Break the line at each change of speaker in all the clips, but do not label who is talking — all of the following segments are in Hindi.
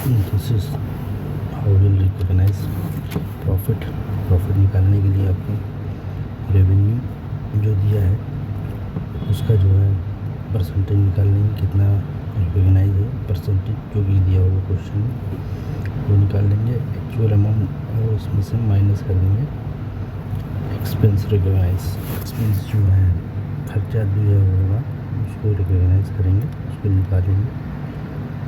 This is how will recognise profit. प्रॉफिट निकालने के लिए आपको रेवेन्यू जो दिया है उसका जो है परसेंटेज निकाल लेंगे, कितना रिकॉग्नाइज है परसेंटेज जो भी दिया होगा क्वेश्चन में वो निकाल लेंगे। एक्चुअल अमाउंट और उसमें से माइनस कर देंगे एक्सपेंस रिकॉग्नाइज। एक्सपेंस जो है खर्चा दिया होगा उसको रिकॉग्नाइज करेंगे, उसको निकालेंगे।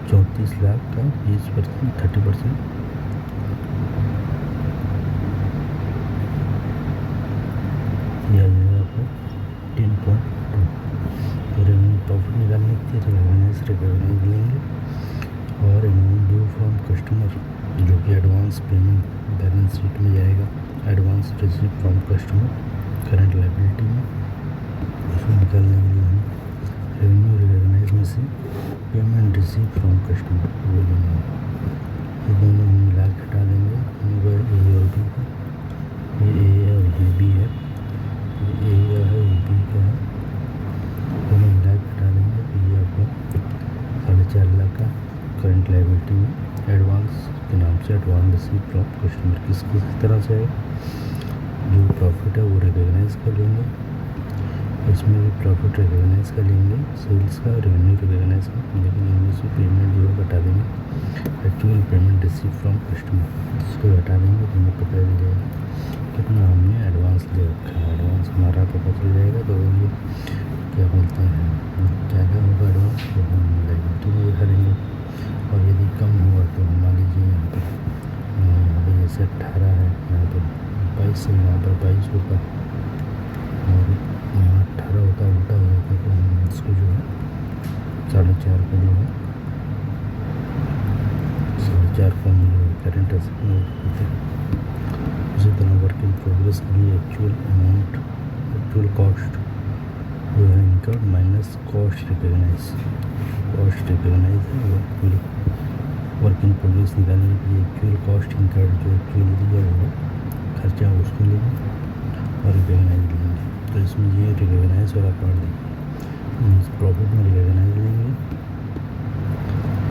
34 लाख का 20% 30% दिया जाएगा आपको 10.2। तो रेवेन्यू प्रॉफिट निकालने के लिए रिकॉग्नाइज लेंगे और अमाउंट ड्यू फ्रॉम कस्टमर जो कि एडवांस पेमेंट बैलेंस शीट में जाएगा। Advance receive from customer current liability में, उसको निकालने के लिए हम रेवेन्यू रिकॉग्नाइज में से पेमेंट रिसीव फ्रॉम कस्टमर वो लेंगे। ये दोनों हम मिला के हटा देंगे। ए और बी का, ये ए और ये बी है, ये ए है ये बी का है, दोनों मिला के हटा देंगे। तो ये आपका 4.5 लाख का करंट लायबिलिटी में एडवांस के नाम से एडवांस रिसीव फ्रॉम कस्टमर किस तरह से है जो प्रॉफिट है वो रिकॉग्नाइज कर लेंगे। इसमें भी प्रॉफिट रिकॉग्नाइज कर लेंगे, सेल्स का रेवेन्यू रिकॉग्नाइज कर, लेकिन इनमें से पेमेंट जो है बता देंगे actual payment receive from customer इसको हटा देंगे। तो हमें पता चल जाएगा कितना हमने एडवांस ले रखा है। एडवांस हमारा पता चल जाएगा। तो ये क्या बोलते हैं क्या क्या होगा एडवांस तो हम लायबिलिटी में दिखा देंगे। और यदि कम हुआ तो हम मान लीजिए यहाँ पर जैसे 18 है, यहाँ पर 22 है, यहाँ पर 22 होगा और यहाँ 18 होता उल्टा हो जाता। तो हम इसको जो है 4.5 का जो है 4.5 को हम जो है करेंट एसेट में होते हैं। उसी तरह वर्क इन प्रोग्रेस के लिए एक्चुअल अमाउंट एक्चुअल कॉस्ट जो है incurred minus cost recognise. Cost recognise है वर्क इन प्रोग्रेस निकालने के लिए एक्चुअल कॉस्ट इनकर्ड जो एक्चुअल दिया होगा खर्चा उसको लेंगे और रिकॉग्नाइज लेंगे। तो इसमें ये रिकॉग्नाइज वाला पार्ट देखिए, प्रॉफिट में रिकॉग्नाइज लेंगे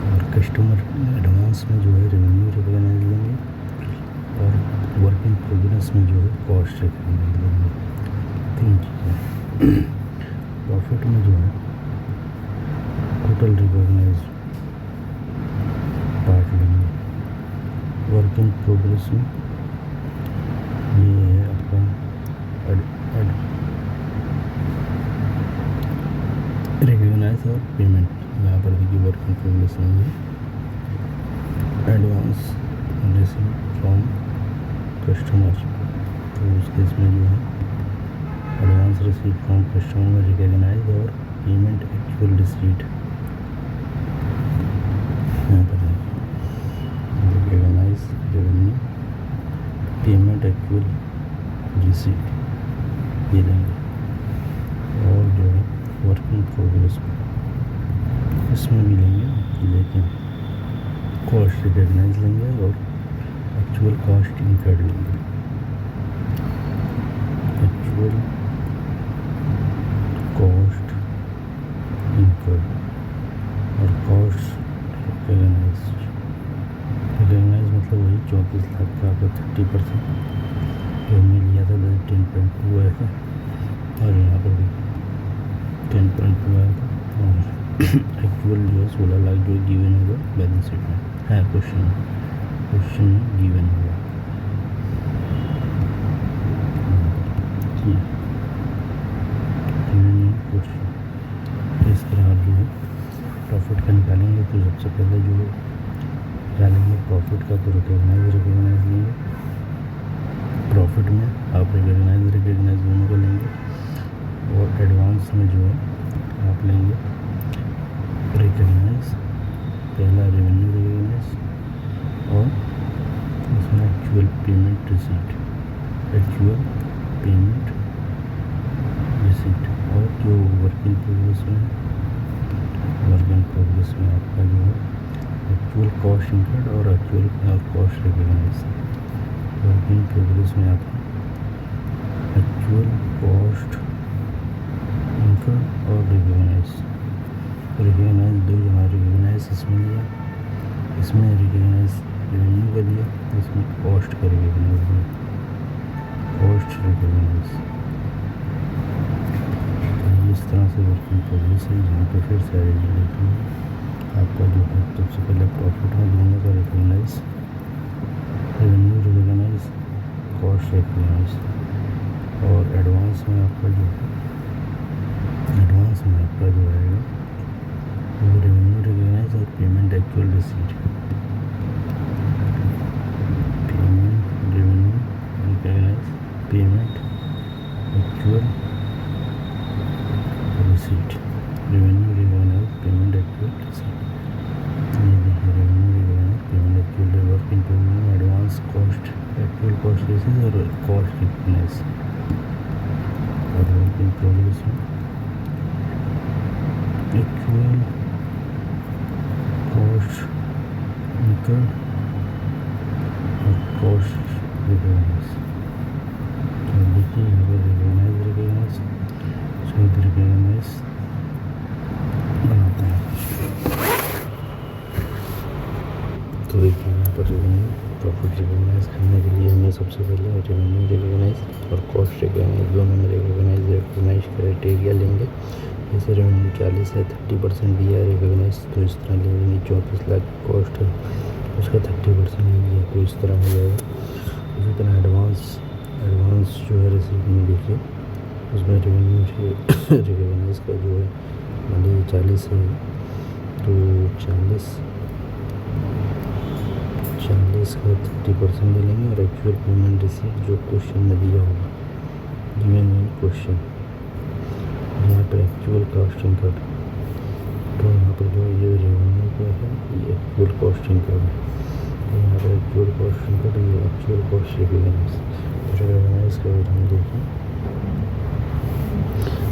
और कस्टमर एडवांस में जो है रेवेन्यू रिकॉग्नाइज लेंगे और वर्क इन प्रोग्रेस में जो है कॉस्ट रिकॉग्नाइज लेंगे। 3 चीज़ें। प्रॉफिट में जो है टोटल रिकॉग्नाइज पार्ट लेंगे। वर्क इन प्रोग्रेस में ये है आपका रिकॉग्नाइज और पेमेंट। यहाँ पर देखिए वर्क इन प्रोग्रेस में है एडवांस रिसीव फ्रॉम कस्टमर। तो उस केस में जो है एडवांस रिसीव फ्रॉम कस्टमर में रिकॉग्नाइज और पेमेंट एक्चुअल रिसीट। यहाँ पर recognise revenue payment actual receipt ये लेंगे। और जो है वर्क इन प्रोग्रेस इसमें भी लेंगे, लेकिन कॉस्ट रिकॉग्नाइज लेंगे और एक्चुअल कॉस्ट इनकर्ड लेंगे। एक्चुअल कॉस्ट इनकर्ड और कॉस्ट रिकॉग्नाइज मतलब वही 34 लाख का आपका 30% जो हमने लिया था 10.2 आया था और यहाँ पर भी 10.2 आया था। और एक्चुअल जो है 16 लाख जो गिवन होगा बैलेंस शीट में है क्वेश्चन में गिवन होगा। इस तरह आप जो है प्रॉफिट का निकालेंगे। तो सबसे पहले जो निकालेंगे प्रॉफिट का तो रिकॉग्नाइज लेंगे। प्रॉफिट में आप रिकॉग्नाइज दोनों को लेंगे और एडवांस में जो है आप लेंगे रिकॉग्नाइज पहला रेवेन्यू रिकॉग्नाइज और इसमें actual payment receipt actual payment receipt. और जो वर्क इन प्रोग्रेस में आपका जो है एक्चुअल कॉस्ट इनकर्ड और actual cost recognise. Work in progress में आपका एक्चुअल कॉस्ट इनकर्ड और रिकॉग्नाइज दो जमा रिकॉग्नाइज इसमें लिया इसमें रिकॉग्नाइज रेवेन्यू का दिया, इसमें कॉस्ट का रिकॉग्नाइज दिया, कॉस्ट रिकॉग्नाइज। इस तरह से वर्किंग प्रोग्रेस है। यहाँ पे फिर सारे लिखेंगे आपका जो है सबसे पहले प्रॉफिट में दोनों का recognise, revenue recognise, cost recognise. और एडवांस में आपका जो आएगा वो रेवेन्यू रिकॉग्नाइज और payment actual receipt. Payment revenue recognise, payment actual receipt, revenue recognise, payment actual receipt. ये देखिए revenue recognise, payment actual, work in progress, advance, cost, actual cost receipt और कॉस्ट रिकॉग्नाइज। और वर्क इन प्रोग्रेस में एक्चुअल कॉस्ट इनकर्ड और कॉस्ट रिकॉग्नाइज। तो देखिए यहाँ पर रिकॉग्नाइज बनाते हैं। तो देखिए यहाँ पर रेवेन्यू प्रॉफिट रिकॉग्नाइज करने के लिए हमें सबसे पहले रेवेन्यू रिकॉग्नाइज और कॉस्ट रिकॉग्नाइज दोनों में रिकॉग्नाइज क्राइटेरिया लेंगे। जैसे रेवेन्यू 40 है, 30% दिया है रिकॉग्नाइज, तो इस तरह लेंगे। 34 लाख कॉस्ट है, उसका 30% नहीं दिया, तो इस तरह हो जाएगा। इसी तरह एडवांस जो है रिसीट में देखिए, उसमें रेवेन्यू रिकॉग्नाइज का जो है मान लीजिए 40 है, तो 40 का 30% ले लेंगे। और एक्चुअल पेमेंट रिसीट जो क्वेश्चन में दिया होगा, गिवन इन क्वेश्चन, यहाँ पर एक्चुअल कॉस्ट इनकर्ड, तो यहाँ पर जो ये रेवेन्यू का है ये एक्चुअल कॉस्ट इनकर्ड है, तो यहाँ पर एक्चुअल कॉस्ट इनकर्ड, ये एक्चुअल कॉस्ट रिकॉग्नाइज का हम देखें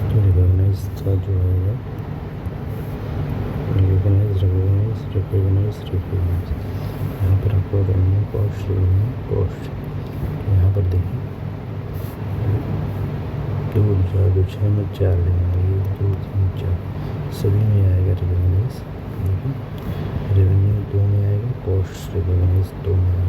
तो रिकॉग्नाइज का जो आएगा रिकॉग्नाइज, यहाँ पर आपको रेवेन्यू कॉस्ट, यहाँ पर देखिए 2 4 6 में 4 लेंगे, 2 3 4 सभी में आएगा रिकॉग्नाइज। रेवेन्यू 2 में आएगा, कॉस्ट रिकॉग्नाइज 2 में आएगा।